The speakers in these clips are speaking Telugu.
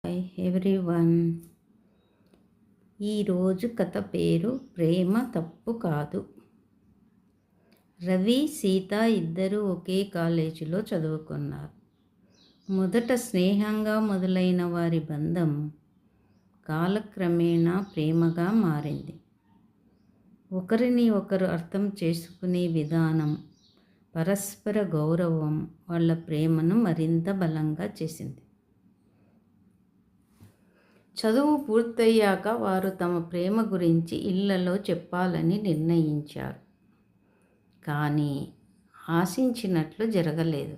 Hi everyone. ఈరోజు కథ పేరు ప్రేమ తప్పు కాదు. రవి, సీత ఇద్దరూ ఒకే కాలేజీలో చదువుకున్నారు. మొదట స్నేహంగా మొదలైన వారి బంధం కాలక్రమేణా ప్రేమగా మారింది. ఒకరిని ఒకరు అర్థం చేసుకునే విధానం, పరస్పర గౌరవం వాళ్ళ ప్రేమను మరింత బలంగా చేసింది. చదువు పూర్తయ్యాక వారు తమ ప్రేమ గురించి ఇళ్లలో చెప్పాలని నిర్ణయించారు. కానీ ఆశించినట్లు జరగలేదు.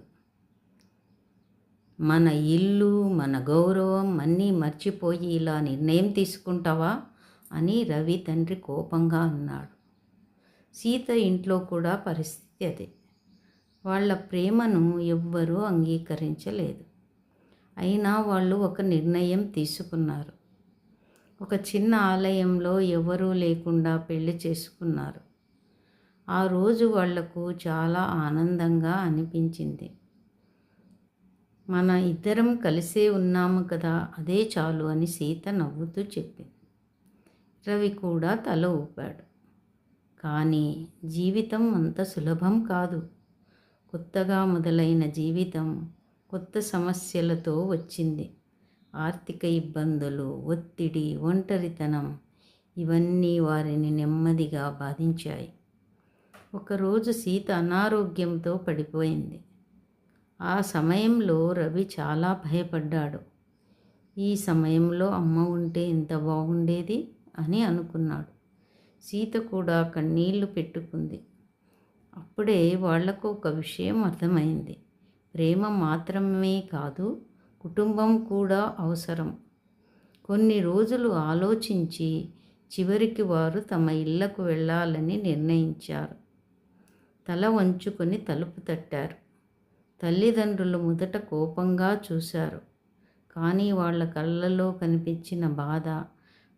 మన ఇల్లు, మన గౌరవం అన్నీ మర్చిపోయి ఇలా నిర్ణయం తీసుకుంటావా అని రవి తండ్రి కోపంగా అన్నాడు. సీత ఇంట్లో కూడా పరిస్థితి అదే. వాళ్ళ ప్రేమను ఎవ్వరూ అంగీకరించలేదు. అయినా వాళ్ళు ఒక నిర్ణయం తీసుకున్నారు. ఒక చిన్న ఆలయంలో ఎవరూ లేకుండా పెళ్లి చేసుకున్నారు. ఆ రోజు వాళ్లకు చాలా ఆనందంగా అనిపించింది. మన ఇద్దరం కలిసే ఉన్నాము కదా, అదే చాలు అని సీత నవ్వుతూ చెప్పింది. రవి కూడా తల ఊపాడు. కానీ జీవితం అంత సులభం కాదు. కొత్తగా మొదలైన జీవితం కొత్త సమస్యలతో వచ్చింది. ఆర్థిక ఇబ్బందులు, ఒత్తిడి, ఒంటరితనం ఇవన్నీ వారిని నెమ్మదిగా బాధించాయి. ఒకరోజు సీత అనారోగ్యంతో పడిపోయింది. ఆ సమయంలో రవి చాలా భయపడ్డాడు. ఈ సమయంలో అమ్మ ఉంటే ఎంత బాగుండేది అని అనుకున్నాడు. సీత కూడా కన్నీళ్లు పెట్టుకుంది. అప్పుడే వాళ్లకు ఒక విషయం అర్థమైంది. ప్రేమ మాత్రమే కాదు, కుటుంబం కూడా అవసరం. కొన్ని రోజులు ఆలోచించి చివరికి వారు తమ ఇళ్లకు వెళ్ళాలని నిర్ణయించారు. తల వంచుకొని తలుపు తట్టారు. తల్లిదండ్రులు మొదట కోపంగా చూశారు. కానీ వాళ్ళ కళ్ళలో కనిపించిన బాధ,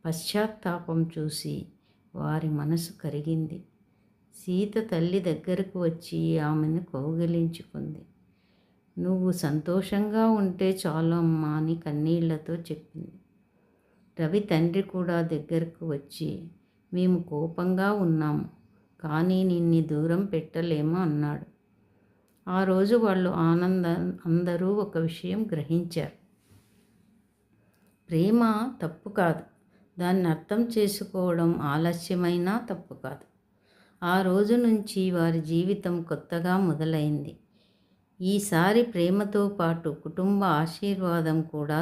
పశ్చాత్తాపం చూసి వారి మనసు కరిగింది. సీత తల్లి దగ్గరకు వచ్చి ఆమెను కౌగిలించుకుంది. నువ్వు సంతోషంగా ఉంటే చాలు అమ్మా అని కన్నీళ్లతో చెప్పింది. రవి తండ్రి కూడా దగ్గరకు వచ్చి, మేము కోపంగా ఉన్నాము, కానీ నిన్ను దూరం పెట్టలేము అన్నాడు. ఆ రోజు వాళ్ళు అందరూ ఒక విషయం గ్రహించారు. ప్రేమ తప్పు కాదు, దాన్ని అర్థం చేసుకోవడం ఆలస్యమైనా తప్పు కాదు. ఆ రోజు నుంచి వారి జీవితం కొత్తగా మొదలైంది. ఈసారి ప్రేమతో పాటు కుటుంబ ఆశీర్వాదం కూడా